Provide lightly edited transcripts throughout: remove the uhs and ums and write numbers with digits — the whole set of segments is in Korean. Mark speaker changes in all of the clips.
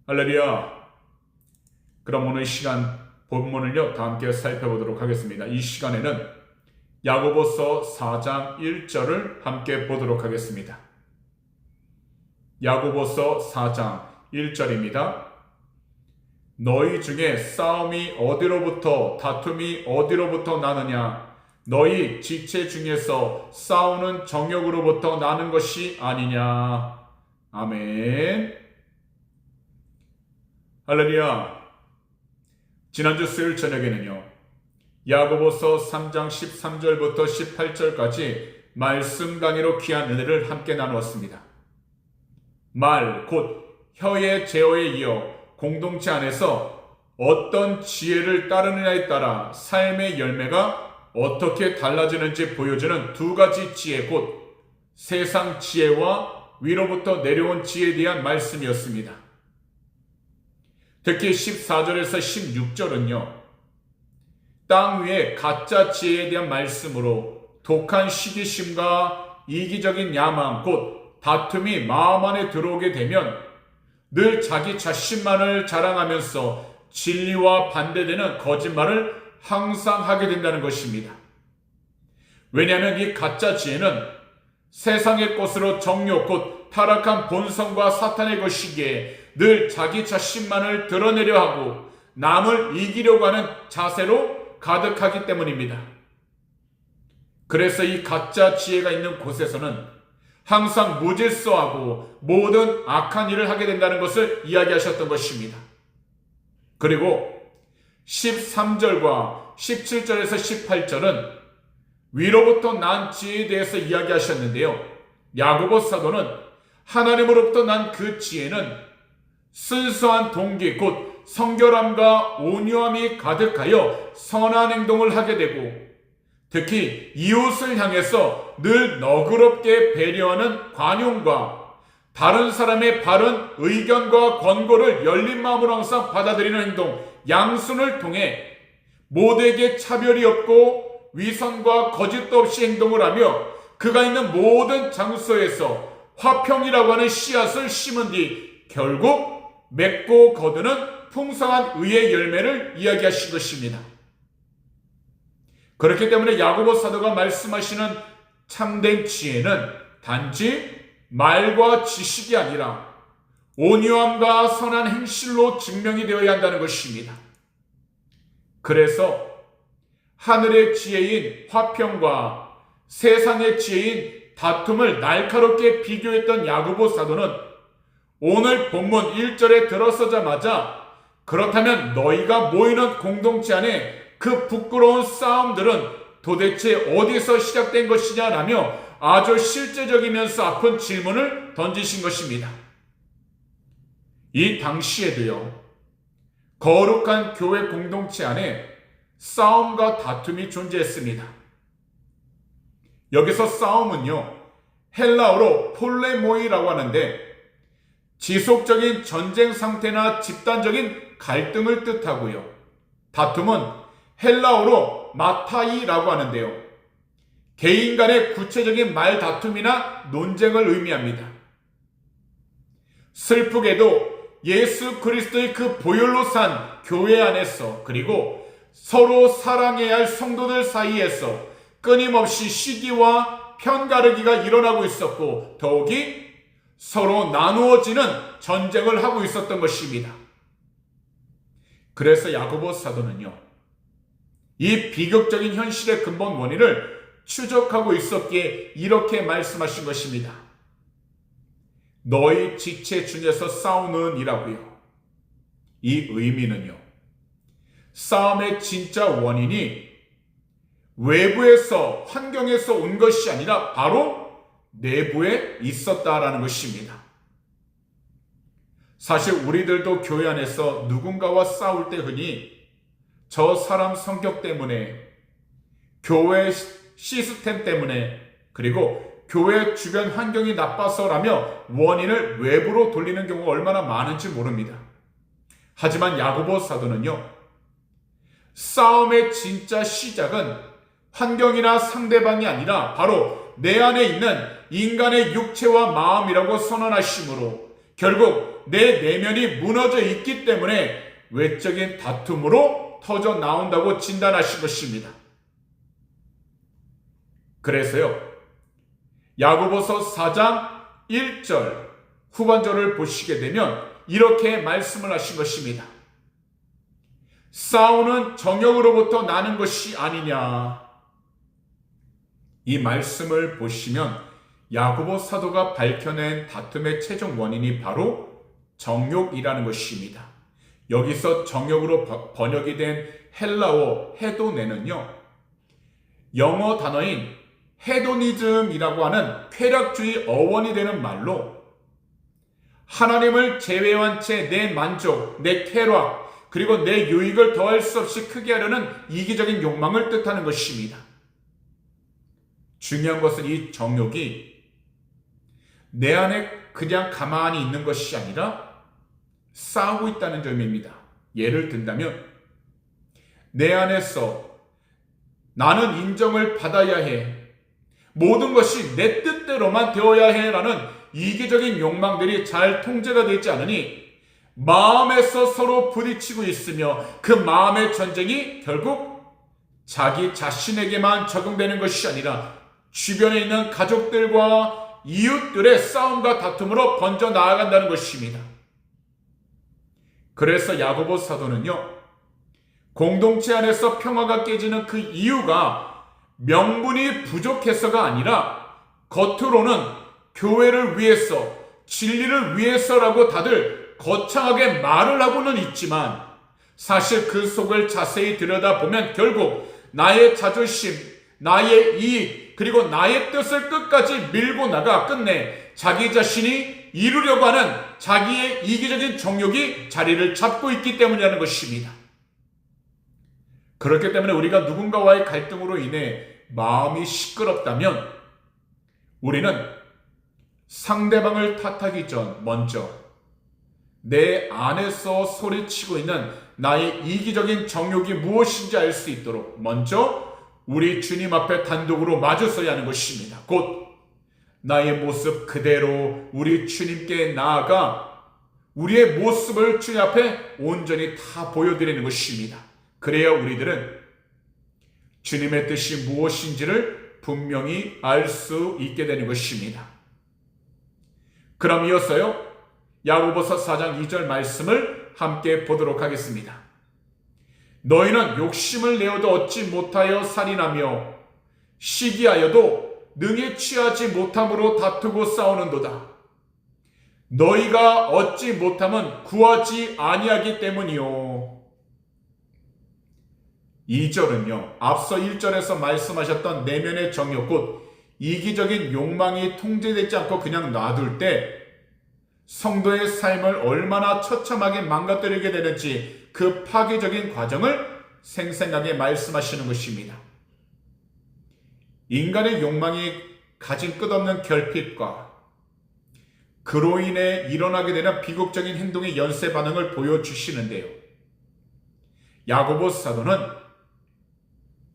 Speaker 1: 할렐루야. 그럼 오늘 시간 본문을요 다 함께 살펴보도록 하겠습니다. 이 시간에는 야고보서 4장 1절을 함께 보도록 하겠습니다. 야고보서 4장 1절입니다. 너희 중에 싸움이 어디로부터 다툼이 어디로부터 나느냐? 너희 지체 중에서 싸우는 정욕으로부터 나는 것이 아니냐? 아멘. 할렐루야. 지난주 수요일 저녁에는요 야고보서 3장 13절부터 18절까지 말씀 강의로 귀한 은혜를 함께 나누었습니다. 말, 곧 혀의 제어에 이어 공동체 안에서 어떤 지혜를 따르느냐에 따라 삶의 열매가 어떻게 달라지는지 보여주는 두 가지 지혜, 곧 세상 지혜와 위로부터 내려온 지혜에 대한 말씀이었습니다. 특히 14절에서 16절은요 땅 위에 가짜 지혜에 대한 말씀으로 독한 시기심과 이기적인 야망, 곧 다툼이 마음 안에 들어오게 되면 늘 자기 자신만을 자랑하면서 진리와 반대되는 거짓말을 항상 하게 된다는 것입니다. 왜냐하면 이 가짜 지혜는 세상의 것으로 정욕, 곧 타락한 본성과 사탄의 것이기에 늘 자기 자신만을 드러내려 하고 남을 이기려고 하는 자세로 가득하기 때문입니다. 그래서 이 가짜 지혜가 있는 곳에서는 항상 무질서하고 모든 악한 일을 하게 된다는 것을 이야기하셨던 것입니다. 그리고 13절과 17절에서 18절은 위로부터 난 지혜에 대해서 이야기하셨는데요. 야고보 사도는 하나님으로부터 난 그 지혜는 순수한 동기, 곧 성결함과 온유함이 가득하여 선한 행동을 하게 되고 특히 이웃을 향해서 늘 너그럽게 배려하는 관용과 다른 사람의 바른 의견과 권고를 열린 마음으로 항상 받아들이는 행동, 양순을 통해 모두에게 차별이 없고 위선과 거짓도 없이 행동을 하며 그가 있는 모든 장소에서 화평이라고 하는 씨앗을 심은 뒤 결국 맺고 거두는 풍성한 의의 열매를 이야기하신 것입니다. 그렇기 때문에 야고보 사도가 말씀하시는 참된 지혜는 단지 말과 지식이 아니라 온유함과 선한 행실로 증명이 되어야 한다는 것입니다. 그래서 하늘의 지혜인 화평과 세상의 지혜인 다툼을 날카롭게 비교했던 야고보 사도는 오늘 본문 1절에 들어서자마자 그렇다면 너희가 모이는 공동체 안에 그 부끄러운 싸움들은 도대체 어디서 시작된 것이냐라며 아주 실제적이면서 아픈 질문을 던지신 것입니다. 이 당시에도요 거룩한 교회 공동체 안에 싸움과 다툼이 존재했습니다. 여기서 싸움은요 헬라어로 폴레모이라고 하는데 지속적인 전쟁 상태나 집단적인 갈등을 뜻하고요. 다툼은 헬라어로 마타이라고 하는데요. 개인 간의 구체적인 말 다툼이나 논쟁을 의미합니다. 슬프게도 예수 그리스도의 그 보혈로 산 교회 안에서 그리고 서로 사랑해야 할 성도들 사이에서 끊임없이 시기와 편가르기가 일어나고 있었고 더욱이 서로 나누어지는 전쟁을 하고 있었던 것입니다. 그래서 야고보 사도는요 이 비극적인 현실의 근본 원인을 추적하고 있었기에 이렇게 말씀하신 것입니다. 너희 지체 중에서 싸우는 이라고요. 이 의미는요 싸움의 진짜 원인이 외부에서 환경에서 온 것이 아니라 바로 내부에 있었다라는 것입니다. 사실 우리들도 교회 안에서 누군가와 싸울 때 흔히 저 사람 성격 때문에, 교회 시스템 때문에, 그리고 교회 주변 환경이 나빠서라며 원인을 외부로 돌리는 경우가 얼마나 많은지 모릅니다. 하지만 야고보 사도는요 싸움의 진짜 시작은 환경이나 상대방이 아니라 바로 내 안에 있는 인간의 육체와 마음이라고 선언하시므로 결국 내 내면이 무너져 있기 때문에 외적인 다툼으로 터져 나온다고 진단하신 것입니다. 그래서요, 야고보서 4장 1절 후반절을 보시게 되면 이렇게 말씀을 하신 것입니다. 싸우는 정욕으로부터 나는 것이 아니냐. 이 말씀을 보시면 야고보 사도가 밝혀낸 다툼의 최종 원인이 바로 정욕이라는 것입니다. 여기서 정욕으로 번역이 된 헬라어 헤도네는요, 영어 단어인 헤도니즘이라고 하는 쾌락주의 어원이 되는 말로 하나님을 제외한 채 내 만족, 내 쾌락, 그리고 내 유익을 더할 수 없이 크게 하려는 이기적인 욕망을 뜻하는 것입니다. 중요한 것은 이 정욕이 내 안에 그냥 가만히 있는 것이 아니라 싸우고 있다는 점입니다. 예를 든다면 내 안에서 나는 인정을 받아야 해, 모든 것이 내 뜻대로만 되어야 해라는 이기적인 욕망들이 잘 통제가 되지 않으니 마음에서 서로 부딪히고 있으며 그 마음의 전쟁이 결국 자기 자신에게만 적용되는 것이 아니라 주변에 있는 가족들과 이웃들의 싸움과 다툼으로 번져 나아간다는 것입니다. 그래서 야고보 사도는요, 공동체 안에서 평화가 깨지는 그 이유가 명분이 부족해서가 아니라 겉으로는 교회를 위해서, 진리를 위해서라고 다들 거창하게 말을 하고는 있지만 사실 그 속을 자세히 들여다보면 결국 나의 자존심, 나의 이익, 그리고 나의 뜻을 끝까지 밀고 나가 끝내 자기 자신이 이루려고 하는 자기의 이기적인 정욕이 자리를 잡고 있기 때문이라는 것입니다. 그렇기 때문에 우리가 누군가와의 갈등으로 인해 마음이 시끄럽다면 우리는 상대방을 탓하기 전 먼저 내 안에서 소리치고 있는 나의 이기적인 정욕이 무엇인지 알 수 있도록 먼저 우리 주님 앞에 단독으로 마주서야 하는 것입니다. 곧 나의 모습 그대로 우리 주님께 나아가 우리의 모습을 주님 앞에 온전히 다 보여드리는 것입니다. 그래야 우리들은 주님의 뜻이 무엇인지를 분명히 알 수 있게 되는 것입니다. 그럼 이어서요, 야고보서 4장 2절 말씀을 함께 보도록 하겠습니다. 너희는 욕심을 내어도 얻지 못하여 살인하며 시기하여도 능히 취하지 못함으로 다투고 싸우는도다. 너희가 얻지 못함은 구하지 아니하기 때문이요. 2절은요, 앞서 1절에서 말씀하셨던 내면의 정욕, 곧 이기적인 욕망이 통제되지 않고 그냥 놔둘 때 성도의 삶을 얼마나 처참하게 망가뜨리게 되는지 그 파괴적인 과정을 생생하게 말씀하시는 것입니다. 인간의 욕망이 가진 끝없는 결핍과 그로 인해 일어나게 되는 비극적인 행동의 연쇄 반응을 보여주시는데요, 야고보 사도는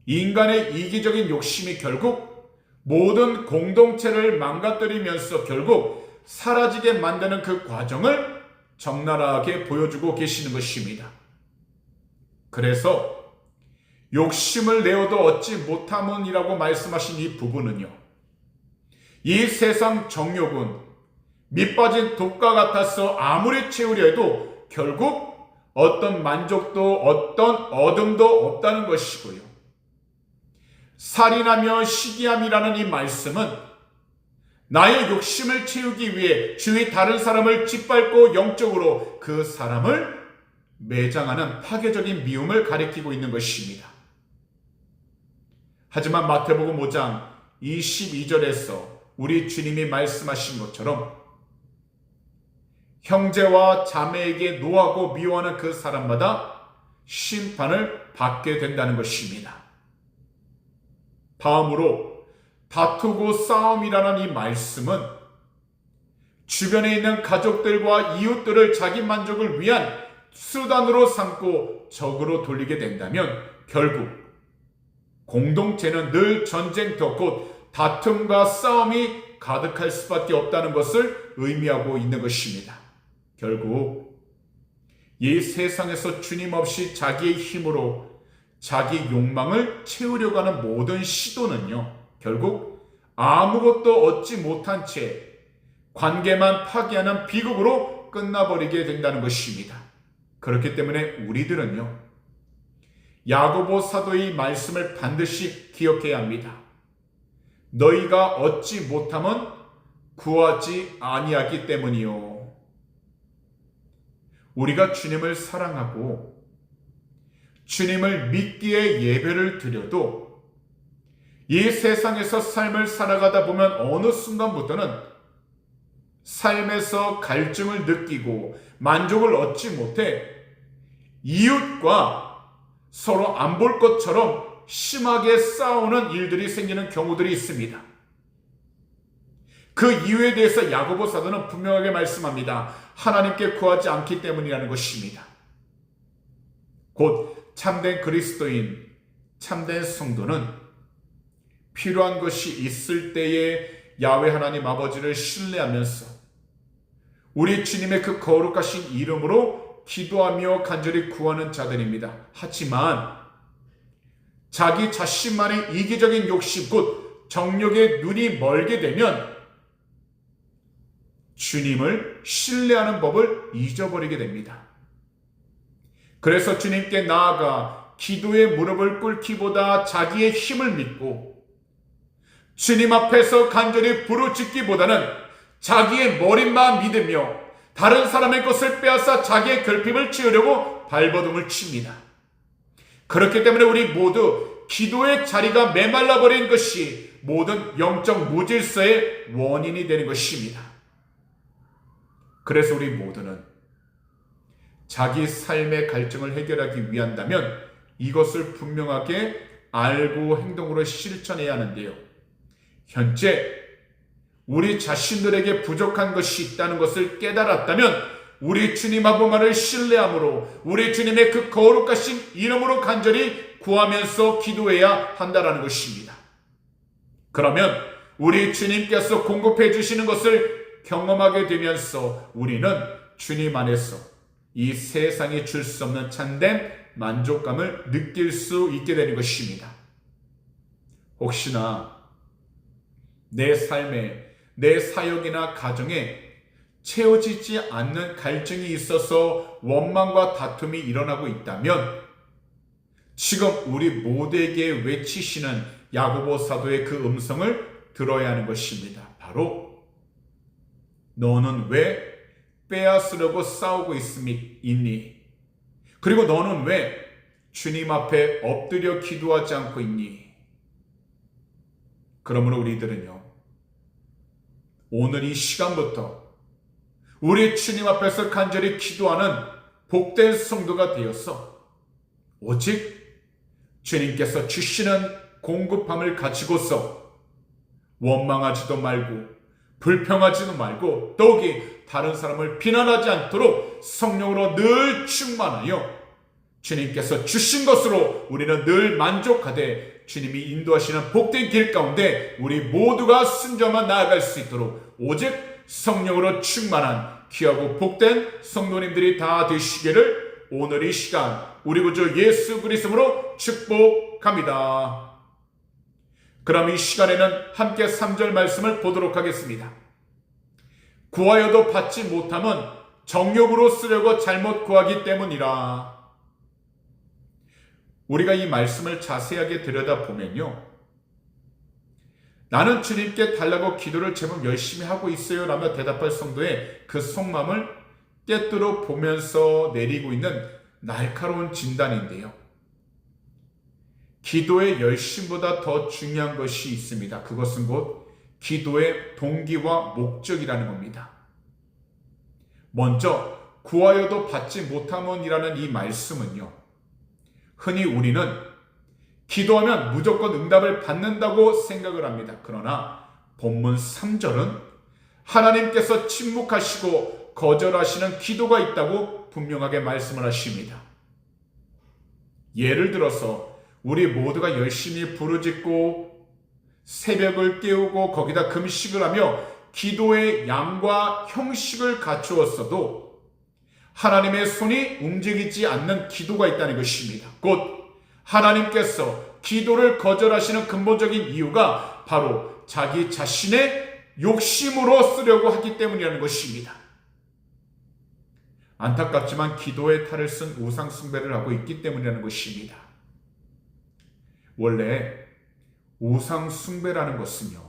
Speaker 1: 인간의 이기적인 욕심이 결국 모든 공동체를 망가뜨리면서 결국 사라지게 만드는 그 과정을 적나라하게 보여주고 계시는 것입니다. 그래서 욕심을 내어도 얻지 못함은이라고 말씀하신 이 부분은요, 이 세상 정욕은 밑빠진 독과 같아서 아무리 채우려 해도 결국 어떤 만족도 어떤 얻음도 없다는 것이고요, 살인하며 시기함이라는 이 말씀은 나의 욕심을 채우기 위해 주위 다른 사람을 짓밟고 영적으로 그 사람을 매장하는 파괴적인 미움을 가리키고 있는 것입니다. 하지만 마태복음 5장 22절에서 우리 주님이 말씀하신 것처럼 형제와 자매에게 노하고 미워하는 그 사람마다 심판을 받게 된다는 것입니다. 다음으로 다투고 싸움이라는 이 말씀은 주변에 있는 가족들과 이웃들을 자기 만족을 위한 수단으로 삼고 적으로 돌리게 된다면 결국 공동체는 늘 전쟁터, 곧 다툼과 싸움이 가득할 수밖에 없다는 것을 의미하고 있는 것입니다. 결국 이 세상에서 주님 없이 자기의 힘으로 자기 욕망을 채우려고 하는 모든 시도는요, 결국 아무것도 얻지 못한 채 관계만 파괴하는 비극으로 끝나버리게 된다는 것입니다. 그렇기 때문에 우리들은요, 야고보 사도의 말씀을 반드시 기억해야 합니다. 너희가 얻지 못함은 구하지 아니하기 때문이요. 우리가 주님을 사랑하고 주님을 믿기에 예배를 드려도 이 세상에서 삶을 살아가다 보면 어느 순간부터는 삶에서 갈증을 느끼고 만족을 얻지 못해 이웃과 서로 안 볼 것처럼 심하게 싸우는 일들이 생기는 경우들이 있습니다. 그 이유에 대해서 야고보 사도는 분명하게 말씀합니다. 하나님께 구하지 않기 때문이라는 것입니다. 곧 참된 그리스도인, 참된 성도는 필요한 것이 있을 때에 야훼 하나님 아버지를 신뢰하면서 우리 주님의 그 거룩하신 이름으로 기도하며 간절히 구하는 자들입니다. 하지만 자기 자신만의 이기적인 욕심, 곧 정욕에 눈이 멀게 되면 주님을 신뢰하는 법을 잊어버리게 됩니다. 그래서 주님께 나아가 기도의 무릎을 꿇기보다 자기의 힘을 믿고 주님 앞에서 간절히 부르짖기보다는 자기의 머리만 믿으며 다른 사람의 것을 빼앗아 자기의 결핍을 채우려고 발버둥을 칩니다. 그렇기 때문에 우리 모두 기도의 자리가 메말라버린 것이 모든 영적 무질서의 원인이 되는 것입니다. 그래서 우리 모두는 자기 삶의 갈증을 해결하기 위한다면 이것을 분명하게 알고 행동으로 실천해야 하는데요. 현재 우리 자신들에게 부족한 것이 있다는 것을 깨달았다면 우리 주님 아버지를 신뢰함으로 우리 주님의 그 거룩하신 이름으로 간절히 구하면서 기도해야 한다는 것입니다. 그러면 우리 주님께서 공급해 주시는 것을 경험하게 되면서 우리는 주님 안에서 이 세상이 줄 수 없는 참된 만족감을 느낄 수 있게 되는 것입니다. 혹시나 내 삶에, 내 사역이나 가정에 채워지지 않는 갈증이 있어서 원망과 다툼이 일어나고 있다면 지금 우리 모두에게 외치시는 야고보 사도의 그 음성을 들어야 하는 것입니다. 바로 너는 왜 빼앗으려고 싸우고 있니? 그리고 너는 왜 주님 앞에 엎드려 기도하지 않고 있니? 그러므로 우리들은요, 오늘 이 시간부터 우리 주님 앞에서 간절히 기도하는 복된 성도가 되어서 오직 주님께서 주시는 공급함을 가지고서 원망하지도 말고 불평하지도 말고 더욱이 다른 사람을 비난하지 않도록 성령으로 늘 충만하여 주님께서 주신 것으로 우리는 늘 만족하되 주님이 인도하시는 복된 길 가운데 우리 모두가 순종만 나아갈 수 있도록 오직 성령으로 충만한 귀하고 복된 성도님들이 다 되시기를 오늘 이 시간 우리 구주 예수 그리스도로 축복합니다. 그럼 이 시간에는 함께 3절 말씀을 보도록 하겠습니다. 구하여도 받지 못함은 정욕으로 쓰려고 잘못 구하기 때문이라. 우리가 이 말씀을 자세하게 들여다보면요, 나는 주님께 달라고 기도를 제법 열심히 하고 있어요 라며 대답할 성도의 그 속마음을 꿰뚫어 보면서 내리고 있는 날카로운 진단인데요, 기도의 열심보다 더 중요한 것이 있습니다. 그것은 곧 기도의 동기와 목적이라는 겁니다. 먼저 구하여도 받지 못함은이라는 이 말씀은요, 흔히 우리는 기도하면 무조건 응답을 받는다고 생각을 합니다. 그러나 본문 3절은 하나님께서 침묵하시고 거절하시는 기도가 있다고 분명하게 말씀을 하십니다. 예를 들어서 우리 모두가 열심히 부르짖고 새벽을 깨우고 거기다 금식을 하며 기도의 양과 형식을 갖추었어도 하나님의 손이 움직이지 않는 기도가 있다는 것입니다. 곧 하나님께서 기도를 거절하시는 근본적인 이유가 바로 자기 자신의 욕심으로 쓰려고 하기 때문이라는 것입니다. 안타깝지만 기도의 탈을 쓴 우상 숭배를 하고 있기 때문이라는 것입니다. 원래 우상 숭배라는 것은요,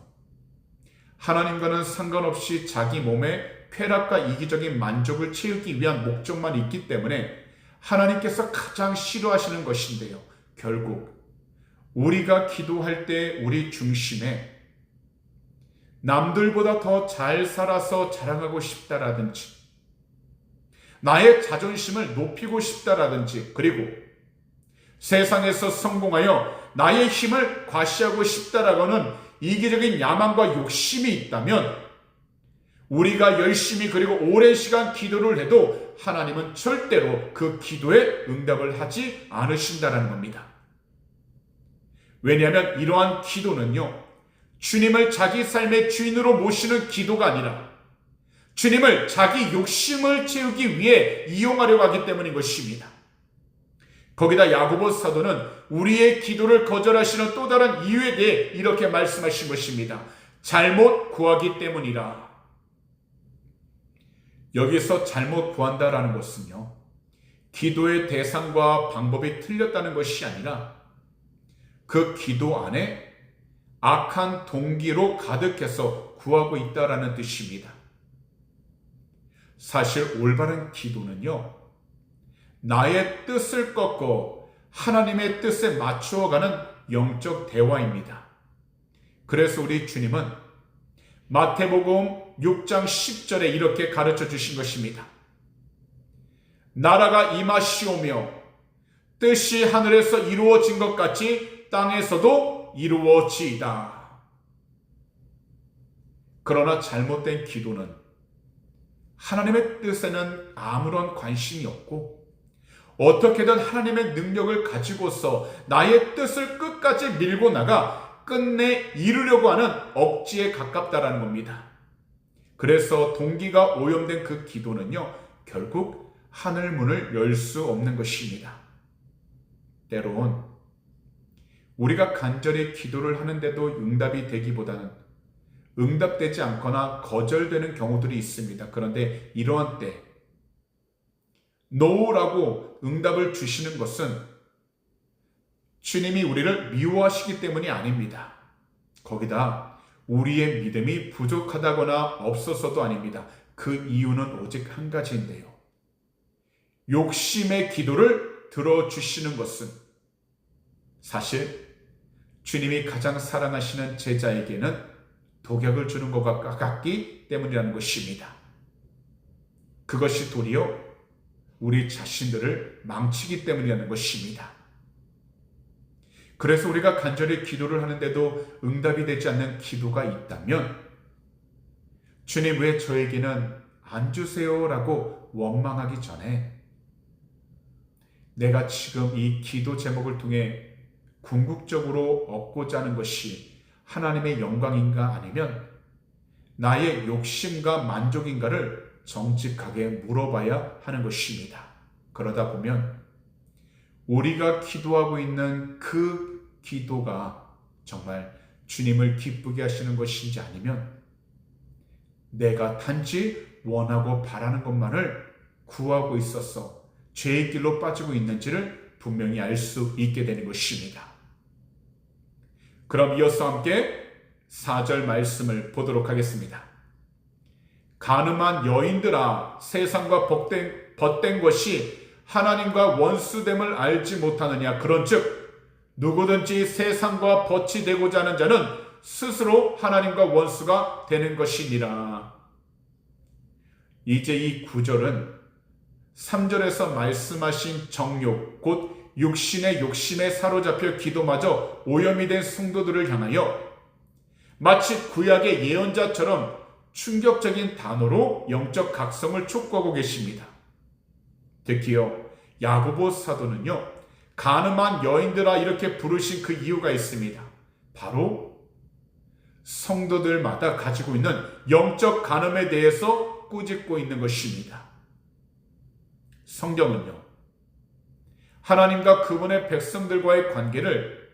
Speaker 1: 하나님과는 상관없이 자기 몸의 쾌락과 이기적인 만족을 채우기 위한 목적만 있기 때문에 하나님께서 가장 싫어하시는 것인데요, 결국 우리가 기도할 때 우리 중심에 남들보다 더 잘 살아서 자랑하고 싶다라든지, 나의 자존심을 높이고 싶다라든지, 그리고 세상에서 성공하여 나의 힘을 과시하고 싶다라고는 이기적인 야망과 욕심이 있다면 우리가 열심히 그리고 오랜 시간 기도를 해도 하나님은 절대로 그 기도에 응답을 하지 않으신다는 겁니다. 왜냐하면 이러한 기도는요, 주님을 자기 삶의 주인으로 모시는 기도가 아니라 주님을 자기 욕심을 채우기 위해 이용하려고 하기 때문인 것입니다. 거기다 야고보 사도는 우리의 기도를 거절하시는 또 다른 이유에 대해 이렇게 말씀하신 것입니다. 잘못 구하기 때문이라. 여기서 잘못 구한다라는 것은요, 기도의 대상과 방법이 틀렸다는 것이 아니라 그 기도 안에 악한 동기로 가득해서 구하고 있다라는 뜻입니다. 사실 올바른 기도는요, 나의 뜻을 꺾고 하나님의 뜻에 맞추어가는 영적 대화입니다. 그래서 우리 주님은 마태복음 6장 10절에 이렇게 가르쳐 주신 것입니다. 나라가 임하시오며 뜻이 하늘에서 이루어진 것 같이 땅에서도 이루어지이다. 그러나 잘못된 기도는 하나님의 뜻에는 아무런 관심이 없고 어떻게든 하나님의 능력을 가지고서 나의 뜻을 끝까지 밀고 나가 끝내 이루려고 하는 억지에 가깝다라는 겁니다. 그래서 동기가 오염된 그 기도는요, 결국 하늘 문을 열 수 없는 것입니다. 때론 우리가 간절히 기도를 하는데도 응답이 되기보다는 응답되지 않거나 거절되는 경우들이 있습니다. 그런데 이러한 때 노라고 응답을 주시는 것은 주님이 우리를 미워하시기 때문이 아닙니다. 거기다 우리의 믿음이 부족하다거나 없어서도 아닙니다. 그 이유는 오직 한 가지인데요, 욕심의 기도를 들어주시는 것은 사실 주님이 가장 사랑하시는 제자에게는 독약을 주는 것과 같기 때문이라는 것입니다. 그것이 도리어 우리 자신들을 망치기 때문이라는 것입니다. 그래서 우리가 간절히 기도를 하는데도 응답이 되지 않는 기도가 있다면 주님 왜 저에게는 안 주세요? 라고 원망하기 전에 내가 지금 이 기도 제목을 통해 궁극적으로 얻고자 하는 것이 하나님의 영광인가 아니면 나의 욕심과 만족인가를 정직하게 물어봐야 하는 것입니다. 그러다 보면 우리가 기도하고 있는 그 기도가 정말 주님을 기쁘게 하시는 것인지 아니면 내가 단지 원하고 바라는 것만을 구하고 있어서 죄의 길로 빠지고 있는지를 분명히 알 수 있게 되는 것입니다. 그럼 이어서 함께 4절 말씀을 보도록 하겠습니다. 가늠한 여인들아, 세상과 벗된 것이 하나님과 원수됨을 알지 못하느냐. 그런즉 누구든지 세상과 벗이 되고자 하는 자는 스스로 하나님과 원수가 되는 것이니라. 이제 이 구절은 3절에서 말씀하신 정욕, 곧 육신의 욕심에 사로잡혀 기도마저 오염이 된 성도들을 향하여 마치 구약의 예언자처럼 충격적인 단어로 영적 각성을 촉구하고 계십니다. 특히요, 야고보 사도는요, 가늠한 여인들아 이렇게 부르신 그 이유가 있습니다. 바로 성도들마다 가지고 있는 영적 간음에 대해서 꾸짖고 있는 것입니다. 성경은요, 하나님과 그분의 백성들과의 관계를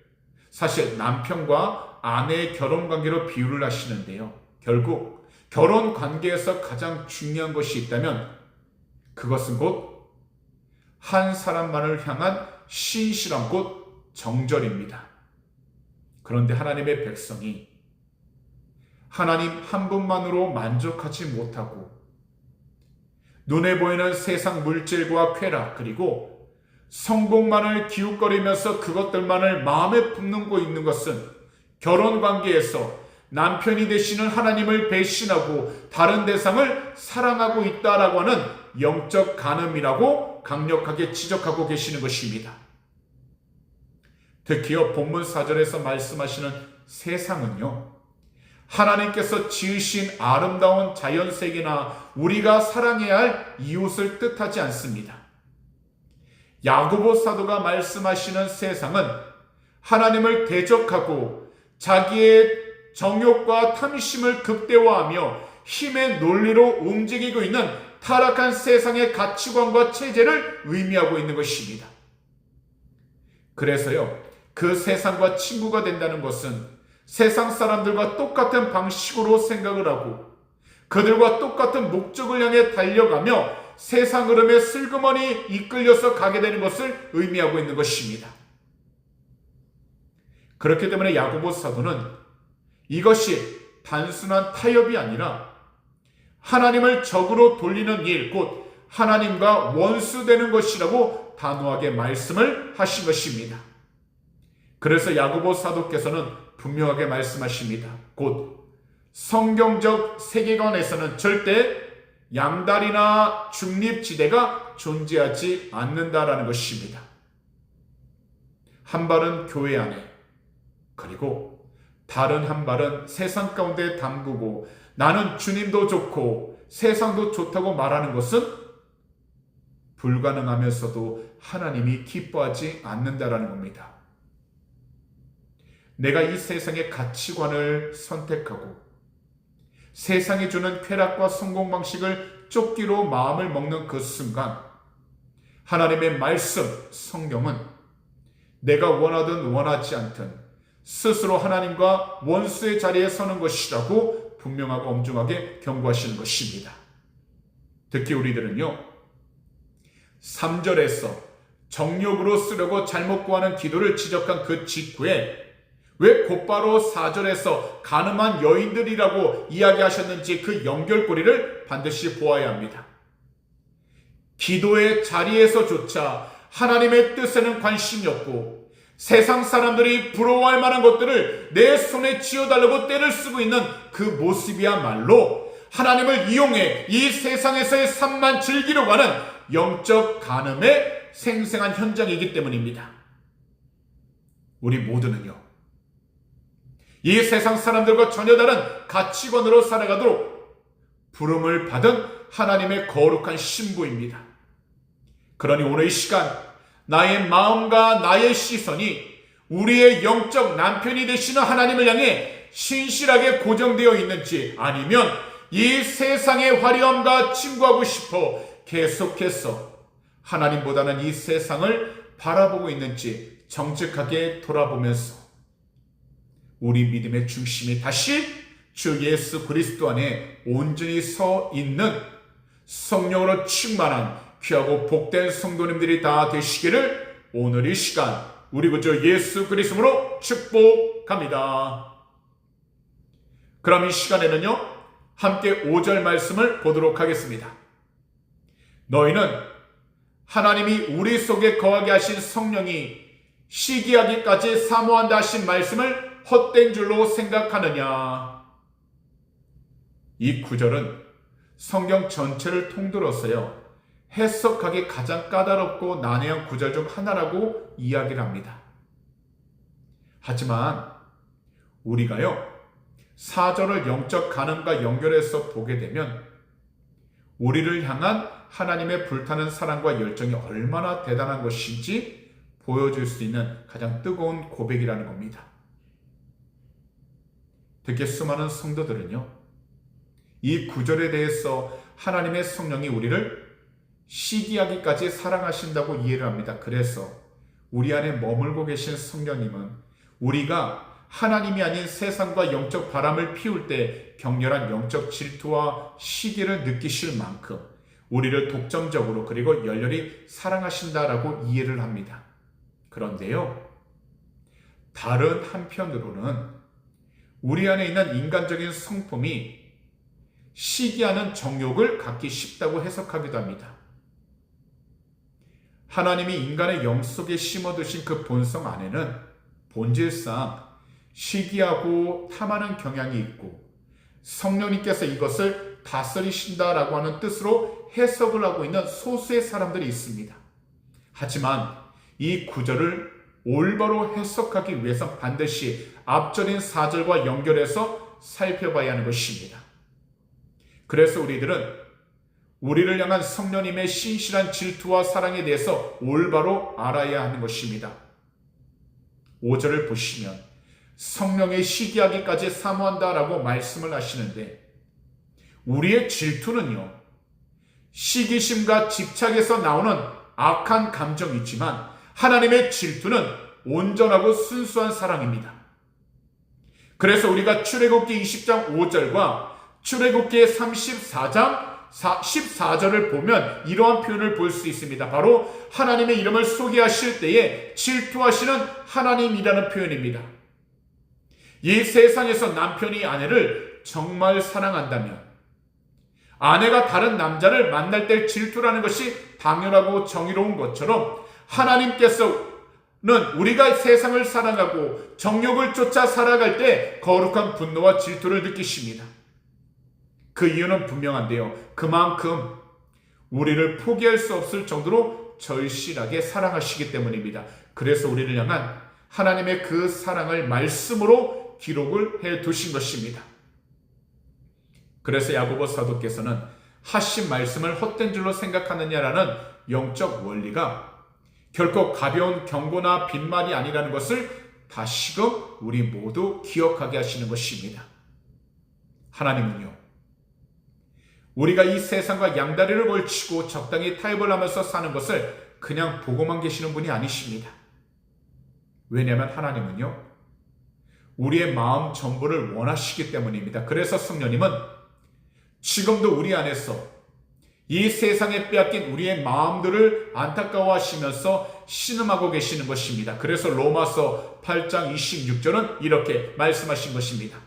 Speaker 1: 사실 남편과 아내의 결혼 관계로 비유를 하시는데요. 결국 결혼 관계에서 가장 중요한 것이 있다면 그것은 곧 한 사람만을 향한 신실한 곧 정절입니다. 그런데 하나님의 백성이 하나님 한 분만으로 만족하지 못하고 눈에 보이는 세상 물질과 쾌락 그리고 성공만을 기웃거리면서 그것들만을 마음에 품고 있는 것은 결혼 관계에서 남편이 되시는 하나님을 배신하고 다른 대상을 사랑하고 있다라고 하는 영적 간음이라고 강력하게 지적하고 계시는 것입니다. 특히요 본문 4절에서 말씀하시는 세상은요, 하나님께서 지으신 아름다운 자연세계나 우리가 사랑해야 할 이웃을 뜻하지 않습니다. 야고보 사도가 말씀하시는 세상은 하나님을 대적하고 자기의 정욕과 탐심을 극대화하며 힘의 논리로 움직이고 있는 타락한 세상의 가치관과 체제를 의미하고 있는 것입니다. 그래서요, 그 세상과 친구가 된다는 것은 세상 사람들과 똑같은 방식으로 생각을 하고 그들과 똑같은 목적을 향해 달려가며 세상 흐름에 슬그머니 이끌려서 가게 되는 것을 의미하고 있는 것입니다. 그렇기 때문에 야고보 사도는 이것이 단순한 타협이 아니라 하나님을 적으로 돌리는 일, 곧 하나님과 원수되는 것이라고 단호하게 말씀을 하신 것입니다. 그래서 야고보 사도께서는 분명하게 말씀하십니다. 곧 성경적 세계관에서는 절대 양다리나 중립지대가 존재하지 않는다라는 것입니다. 한 발은 교회 안에, 그리고 다른 한 발은 세상 가운데 담그고 나는 주님도 좋고 세상도 좋다고 말하는 것은 불가능하면서도 하나님이 기뻐하지 않는다라는 겁니다. 내가 이 세상의 가치관을 선택하고 세상이 주는 쾌락과 성공 방식을 쫓기로 마음을 먹는 그 순간 하나님의 말씀, 성경은 내가 원하든 원하지 않든 스스로 하나님과 원수의 자리에 서는 것이라고 분명하고 엄중하게 경고하시는 것입니다. 특히 우리들은요, 3절에서 정욕으로 쓰려고 잘못 구하는 기도를 지적한 그 직후에 왜 곧바로 4절에서 간음한 여인들이라고 이야기하셨는지 그 연결고리를 반드시 보아야 합니다. 기도의 자리에서조차 하나님의 뜻에는 관심이 없고 세상 사람들이 부러워할 만한 것들을 내 손에 쥐어달라고 떼를 쓰고 있는 그 모습이야말로 하나님을 이용해 이 세상에서의 삶만 즐기려고 하는 영적 간음의 생생한 현장이기 때문입니다. 우리 모두는요, 이 세상 사람들과 전혀 다른 가치관으로 살아가도록 부름을 받은 하나님의 거룩한 신부입니다. 그러니 오늘 이 시간 나의 마음과 나의 시선이 우리의 영적 남편이 되시는 하나님을 향해 신실하게 고정되어 있는지, 아니면 이 세상의 화려함과 친구하고 싶어 계속해서 하나님보다는 이 세상을 바라보고 있는지 정직하게 돌아보면서 우리 믿음의 중심이 다시 주 예수 그리스도 안에 온전히 서 있는 성령으로 충만한 귀하고 복된 성도님들이 다 되시기를 오늘 이 시간 우리 구주 예수 그리스도로 축복합니다. 그럼 이 시간에는요, 함께 5절 말씀을 보도록 하겠습니다. 너희는 하나님이 우리 속에 거하게 하신 성령이 시기하기까지 사모한다 하신 말씀을 헛된 줄로 생각하느냐. 이 구절은 성경 전체를 통틀어서요, 해석하기 가장 까다롭고 난해한 구절 중 하나라고 이야기를 합니다. 하지만 우리가요, 4절을 영적 간음과 연결해서 보게 되면 우리를 향한 하나님의 불타는 사랑과 열정이 얼마나 대단한 것인지 보여줄 수 있는 가장 뜨거운 고백이라는 겁니다. 특히 수많은 성도들은요, 이 구절에 대해서 하나님의 성령이 우리를 시기하기까지 사랑하신다고 이해를 합니다. 그래서 우리 안에 머물고 계신 성령님은 우리가 하나님이 아닌 세상과 영적 바람을 피울 때 격렬한 영적 질투와 시기를 느끼실 만큼 우리를 독점적으로 그리고 열렬히 사랑하신다라고 이해를 합니다. 그런데요, 다른 한편으로는 우리 안에 있는 인간적인 성품이 시기하는 정욕을 갖기 쉽다고 해석하기도 합니다. 하나님이 인간의 영 속에 심어두신 그 본성 안에는 본질상 시기하고 탐하는 경향이 있고 성령님께서 이것을 다스리신다라고 하는 뜻으로 해석을 하고 있는 소수의 사람들이 있습니다. 하지만 이 구절을 올바로 해석하기 위해서 반드시 앞절인 4절과 연결해서 살펴봐야 하는 것입니다. 그래서 우리를 향한 성령님의 신실한 질투와 사랑에 대해서 올바로 알아야 하는 것입니다. 5절을 보시면 성령의 시기하기까지 사모한다라고 말씀을 하시는데, 우리의 질투는요, 시기심과 집착에서 나오는 악한 감정이지만 하나님의 질투는 온전하고 순수한 사랑입니다. 그래서 우리가 출애굽기 20장 5절과 출애굽기 34장 14절을 보면 이러한 표현을 볼 수 있습니다. 바로 하나님의 이름을 소개하실 때에 질투하시는 하나님이라는 표현입니다. 이 세상에서 남편이 아내를 정말 사랑한다면 아내가 다른 남자를 만날 때 질투라는 것이 당연하고 정의로운 것처럼 하나님께서는 우리가 세상을 사랑하고 정욕을 쫓아 살아갈 때 거룩한 분노와 질투를 느끼십니다. 그 이유는 분명한데요, 그만큼 우리를 포기할 수 없을 정도로 절실하게 사랑하시기 때문입니다. 그래서 우리를 향한 하나님의 그 사랑을 말씀으로 기록을 해 두신 것입니다. 그래서 야고보 사도께서는 하신 말씀을 헛된 줄로 생각하느냐라는 영적 원리가 결코 가벼운 경고나 빈말이 아니라는 것을 다시금 우리 모두 기억하게 하시는 것입니다. 하나님은요, 우리가 이 세상과 양다리를 걸치고 적당히 타협을 하면서 사는 것을 그냥 보고만 계시는 분이 아니십니다. 왜냐하면 하나님은요, 우리의 마음 전부를 원하시기 때문입니다. 그래서 성령님은 지금도 우리 안에서 이 세상에 빼앗긴 우리의 마음들을 안타까워하시면서 신음하고 계시는 것입니다. 그래서 로마서 8장 26절은 이렇게 말씀하신 것입니다.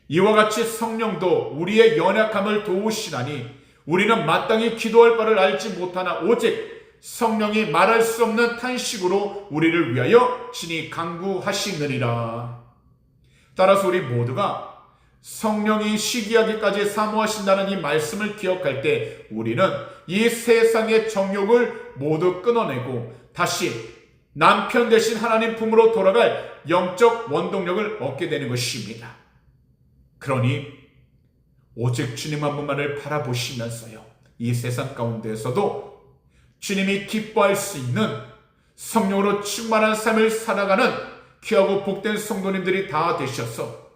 Speaker 1: 이와 같이 성령도 우리의 연약함을 도우시나니 우리는 마땅히 기도할 바를 알지 못하나 오직 성령이 말할 수 없는 탄식으로 우리를 위하여 친히 간구하시느니라. 따라서 우리 모두가 성령이 시기하기까지 사모하신다는 이 말씀을 기억할 때 우리는 이 세상의 정욕을 모두 끊어내고 다시 남편 되신 하나님 품으로 돌아갈 영적 원동력을 얻게 되는 것입니다. 그러니 오직 주님 한 분만을 바라보시면서요, 이 세상 가운데에서도 주님이 기뻐할 수 있는 성령으로 충만한 삶을 살아가는 귀하고 복된 성도님들이 다 되셔서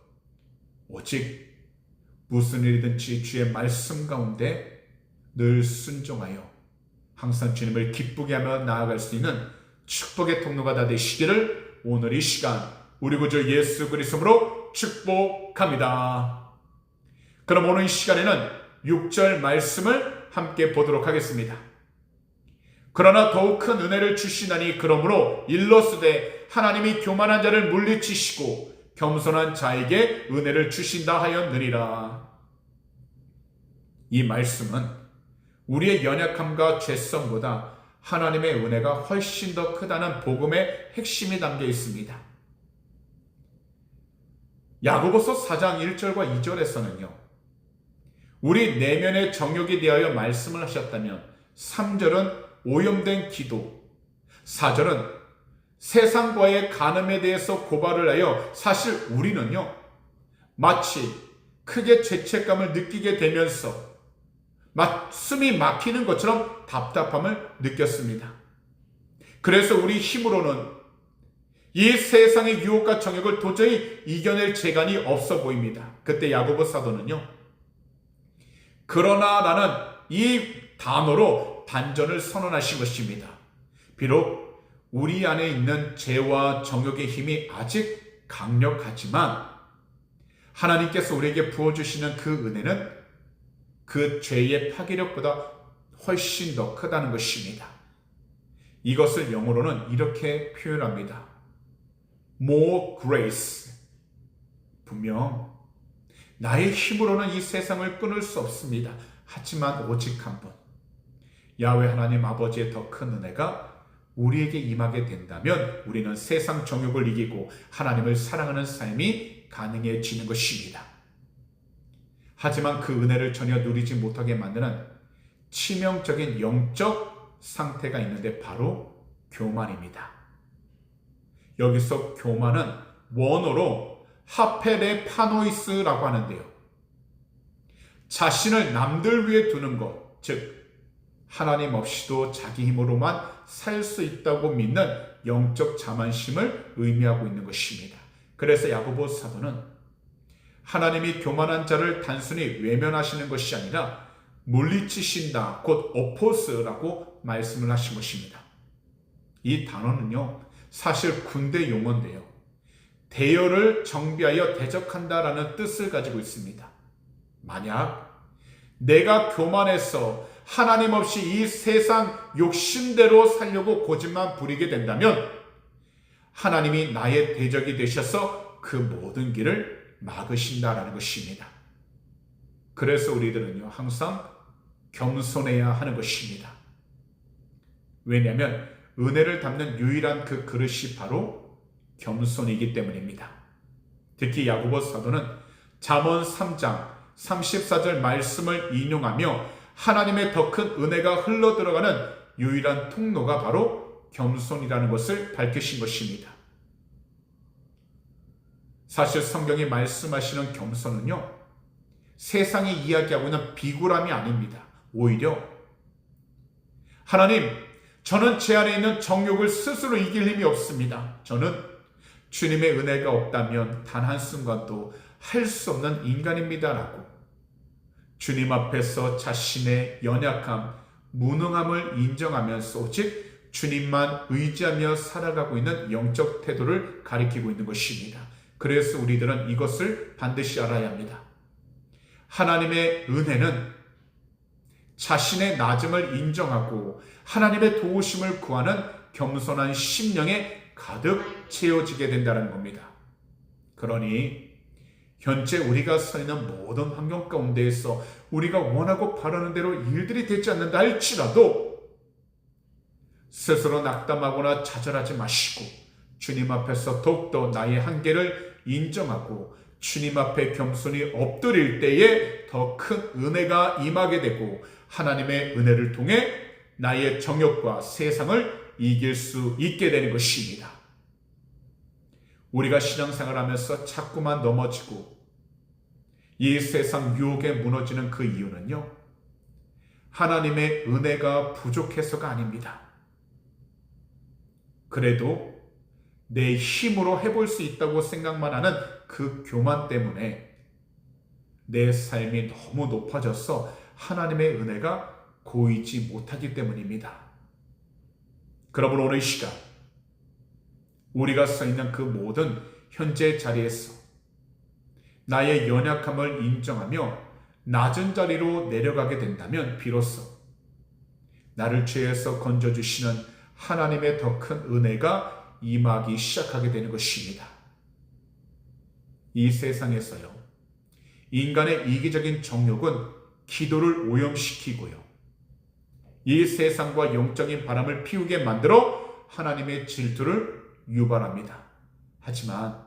Speaker 1: 오직 무슨 일이든지 주의 말씀 가운데 늘 순종하여 항상 주님을 기쁘게 하며 나아갈 수 있는 축복의 통로가 다 되시기를 오늘 이 시간 우리 구주 예수 그리스도로 축복합니다. 그럼 오늘 이 시간에는 6절 말씀을 함께 보도록 하겠습니다. 그러나 더욱 큰 은혜를 주시나니 그러므로 일러스되 하나님이 교만한 자를 물리치시고 겸손한 자에게 은혜를 주신다 하였느니라. 이 말씀은 우리의 연약함과 죄성보다 하나님의 은혜가 훨씬 더 크다는 복음의 핵심이 담겨 있습니다. 야고보서 4장 1절과 2절에서는요, 우리 내면의 정욕에 대하여 말씀을 하셨다면 3절은 오염된 기도, 4절은 세상과의 간음에 대해서 고발을 하여 사실 우리는요, 마치 크게 죄책감을 느끼게 되면서 숨이 막히는 것처럼 답답함을 느꼈습니다. 그래서 우리 힘으로는 이 세상의 유혹과 정욕을 도저히 이겨낼 재간이 없어 보입니다. 그때 야고보 사도는요, 그러나 라는 이 단어로 반전을 선언하신 것입니다. 비록 우리 안에 있는 죄와 정욕의 힘이 아직 강력하지만 하나님께서 우리에게 부어주시는 그 은혜는 그 죄의 파괴력보다 훨씬 더 크다는 것입니다. 이것을 영어로는 이렇게 표현합니다. More grace. 분명 나의 힘으로는 이 세상을 끊을 수 없습니다. 하지만 오직 한 번, 야훼 하나님 아버지의 더 큰 은혜가 우리에게 임하게 된다면 우리는 세상 정욕을 이기고 하나님을 사랑하는 삶이 가능해지는 것입니다. 하지만 그 은혜를 전혀 누리지 못하게 만드는 치명적인 영적 상태가 있는데 바로 교만입니다. 여기서 교만은 원어로 하페레파노이스라고 하는데요. 자신을 남들 위해 두는 것, 즉 하나님 없이도 자기 힘으로만 살 수 있다고 믿는 영적 자만심을 의미하고 있는 것입니다. 그래서 야고보 사도는 하나님이 교만한 자를 단순히 외면하시는 것이 아니라 물리치신다, 곧 오포스라고 말씀을 하신 것입니다. 이 단어는요, 사실 군대 용어인데요, 대열을 정비하여 대적한다라는 뜻을 가지고 있습니다. 만약 내가 교만해서 하나님 없이 이 세상 욕심대로 살려고 고집만 부리게 된다면 하나님이 나의 대적이 되셔서 그 모든 길을 막으신다라는 것입니다. 그래서 우리들은요, 항상 겸손해야 하는 것입니다. 왜냐하면 은혜를 담는 유일한 그 그릇이 바로 겸손이기 때문입니다. 특히 야고보 사도는 잠언 3장 34절 말씀을 인용하며 하나님의 더 큰 은혜가 흘러들어가는 유일한 통로가 바로 겸손이라는 것을 밝히신 것입니다. 사실 성경이 말씀하시는 겸손은요, 세상이 이야기하고 있는 비굴함이 아닙니다. 오히려 하나님, 저는 제 안에 있는 정욕을 스스로 이길 힘이 없습니다. 저는 주님의 은혜가 없다면 단 한순간도 할 수 없는 인간입니다라고 주님 앞에서 자신의 연약함, 무능함을 인정하면서 오직 주님만 의지하며 살아가고 있는 영적 태도를 가리키고 있는 것입니다. 그래서 우리들은 이것을 반드시 알아야 합니다. 하나님의 은혜는 자신의 낮음을 인정하고 하나님의 도우심을 구하는 겸손한 심령에 가득 채워지게 된다는 겁니다. 그러니 현재 우리가 서 있는 모든 환경 가운데에서 우리가 원하고 바라는 대로 일들이 되지 않는다 할지라도 스스로 낙담하거나 좌절하지 마시고 주님 앞에서 더욱더 나의 한계를 인정하고 주님 앞에 겸손히 엎드릴 때에 더 큰 은혜가 임하게 되고 하나님의 은혜를 통해 나의 정욕과 세상을 이길 수 있게 되는 것입니다. 우리가 신앙생활하면서 자꾸만 넘어지고 이 세상 유혹에 무너지는 그 이유는요, 하나님의 은혜가 부족해서가 아닙니다. 그래도 내 힘으로 해볼 수 있다고 생각만 하는 그 교만 때문에 내 삶이 너무 높아져서 하나님의 은혜가 고이지 못하기 때문입니다. 그러므로 오늘 이 시간 우리가 서 있는 그 모든 현재 자리에서 나의 연약함을 인정하며 낮은 자리로 내려가게 된다면 비로소 나를 죄에서 건져주시는 하나님의 더 큰 은혜가 임하기 시작하게 되는 것입니다. 이 세상에서요, 인간의 이기적인 정욕은 기도를 오염시키고요, 이 세상과 영적인 바람을 피우게 만들어 하나님의 질투를 유발합니다. 하지만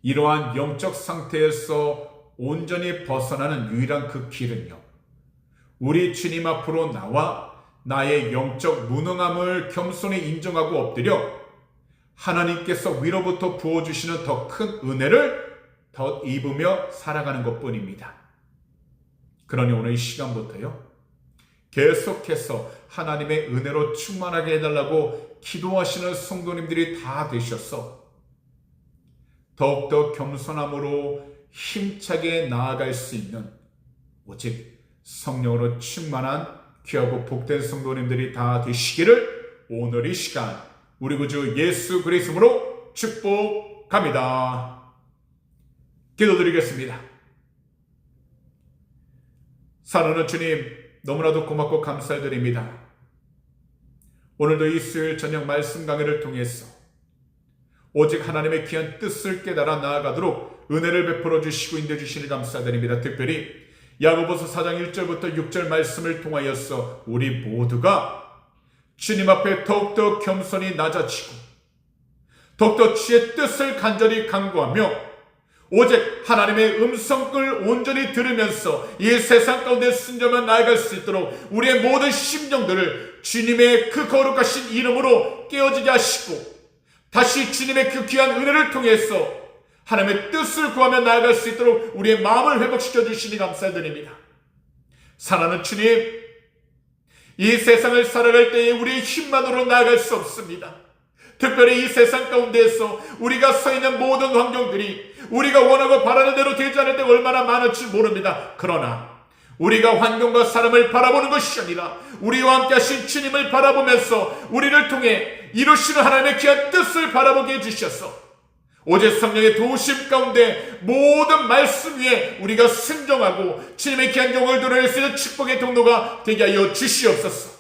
Speaker 1: 이러한 영적 상태에서 온전히 벗어나는 유일한 그 길은요, 우리 주님 앞으로 나와 나의 영적 무능함을 겸손히 인정하고 엎드려 하나님께서 위로부터 부어주시는 더 큰 은혜를 더 입으며 살아가는 것뿐입니다. 그러니 오늘 이 시간부터요, 계속해서 하나님의 은혜로 충만하게 해달라고 기도하시는 성도님들이 다 되셔서 더욱더 겸손함으로 힘차게 나아갈 수 있는 오직 성령으로 충만한 귀하고 복된 성도님들이 다 되시기를 오늘 이 시간 우리 구주 예수 그리스도로 축복합니다. 기도드리겠습니다. 사랑하는 주님, 너무나도 고맙고 감사드립니다. 오늘도 이 수요일 저녁 말씀 강해를 통해서 오직 하나님의 귀한 뜻을 깨달아 나아가도록 은혜를 베풀어 주시고 인도해 주시니 감사드립니다. 특별히 야고보서 4장 1절부터 6절 말씀을 통하여서 우리 모두가 주님 앞에 더욱더 겸손히 낮아지고 더욱더 주의 뜻을 간절히 간구하며 오직 하나님의 음성을 온전히 들으면서 이 세상 가운데 순종만 나아갈 수 있도록 우리의 모든 심정들을 주님의 그 거룩하신 이름으로 깨어지게 하시고 다시 주님의 그 귀한 은혜를 통해서 하나님의 뜻을 구하며 나아갈 수 있도록 우리의 마음을 회복시켜 주시니 감사드립니다. 사랑하는 주님, 이 세상을 살아갈 때에 우리의 힘만으로 나아갈 수 없습니다. 특별히 이 세상 가운데에서 우리가 서 있는 모든 환경들이 우리가 원하고 바라는 대로 되지 않을 때 얼마나 많을지 모릅니다. 그러나 우리가 환경과 사람을 바라보는 것이 아니라 우리와 함께 하신 주님을 바라보면서 우리를 통해 이루시는 하나님의 귀한 뜻을 바라보게 해주셔서 오직 성령의 도우심 가운데 모든 말씀 위에 우리가 순종하고 주님의 귀한 영을 드러낼 수 있는 축복의 통로가 되게 하여 주시옵소서.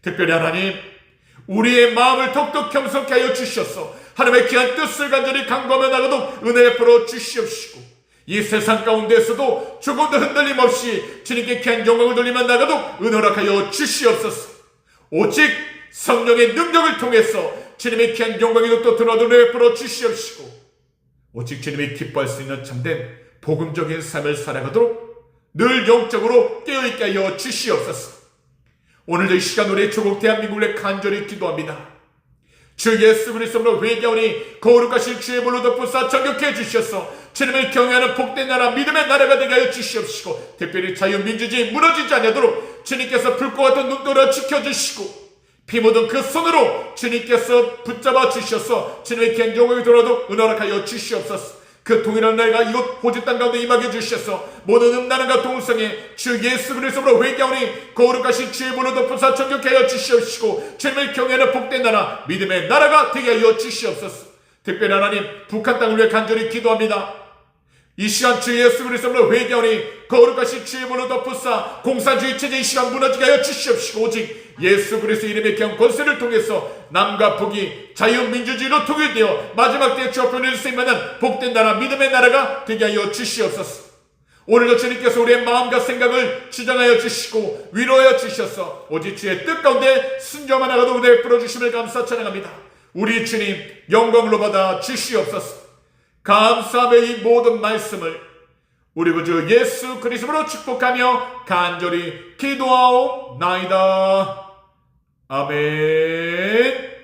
Speaker 1: 특별히 하나님, 우리의 마음을 더욱더 겸손케 하여 주셔서 하나님의 귀한 뜻을 간절히 간구하며 나가도록 은혜 베풀어 주시옵시고 이 세상 가운데에서도 조금도 흔들림 없이 주님께 귀한 영광을 돌리며 나가도록 은혜하여 주시옵소서. 오직 성령의 능력을 통해서 주님의 귀한 영광이 또 드러나도록 은혜 베풀어 주시옵시고 오직 주님이 기뻐할 수 있는 참된 복음적인 삶을 살아가도록 늘 영적으로 깨어있게 하여 주시옵소서. 오늘도 이 시간 우리 조국 대한민국을 간절히 기도합니다. 주 예수 그리스도로 회개하오니 거룩하신 주의 불로 덮으사 정결케 해주셔서 주님을 경외하는 복된 나라 믿음의 나라가 되게 하여 주시옵시고 특별히 자유민주주의 무너지지 않도록 주님께서 불꽃 같은 눈동으로 지켜주시고 피 묻은 그 손으로 주님께서 붙잡아 주셔서 주님의 귀한 영광이 돌아도 은혜하여 주시옵소서. 그 동일한 날과 이곳 호주 땅 가운데 임하게 주셔서 모든 음란함과 동성애 주 예수 그리스도로 회개하오니 거룩하신 주의 불로 덮으사 정결케 하여 주시옵시고 주님을 경외하는 복된 나라 믿음의 나라가 되게 하여 주시옵소서. 특별히 하나님, 북한 땅을 위해 간절히 기도합니다. 이 시간 주 예수 그리스도로 회개하오니 거룩하신 주의 불로 덮으사 공산주의 체제 이 시간 무너지게 하여 주시옵시고 오직 예수 그리스도 이름의 귀한 권세를 통해서 남과 북이 자유민주주의로 통일되어 마지막 때에 주 앞에 올릴 수 있는 복된 나라 믿음의 나라가 되게 하여 주시옵소서. 오늘도 주님께서 우리의 마음과 생각을 주장하여 주시고 위로하여 주셔서 오직 주의 뜻 가운데 순종만 나가도 은혜 베풀어 주심을 감사 찬양합니다. 우리 주님 영광으로 받아 주시옵소서. 감사하며 이 모든 말씀을 우리 구주 예수 그리스도로 축복하며 간절히 기도하옵나이다. 아멘.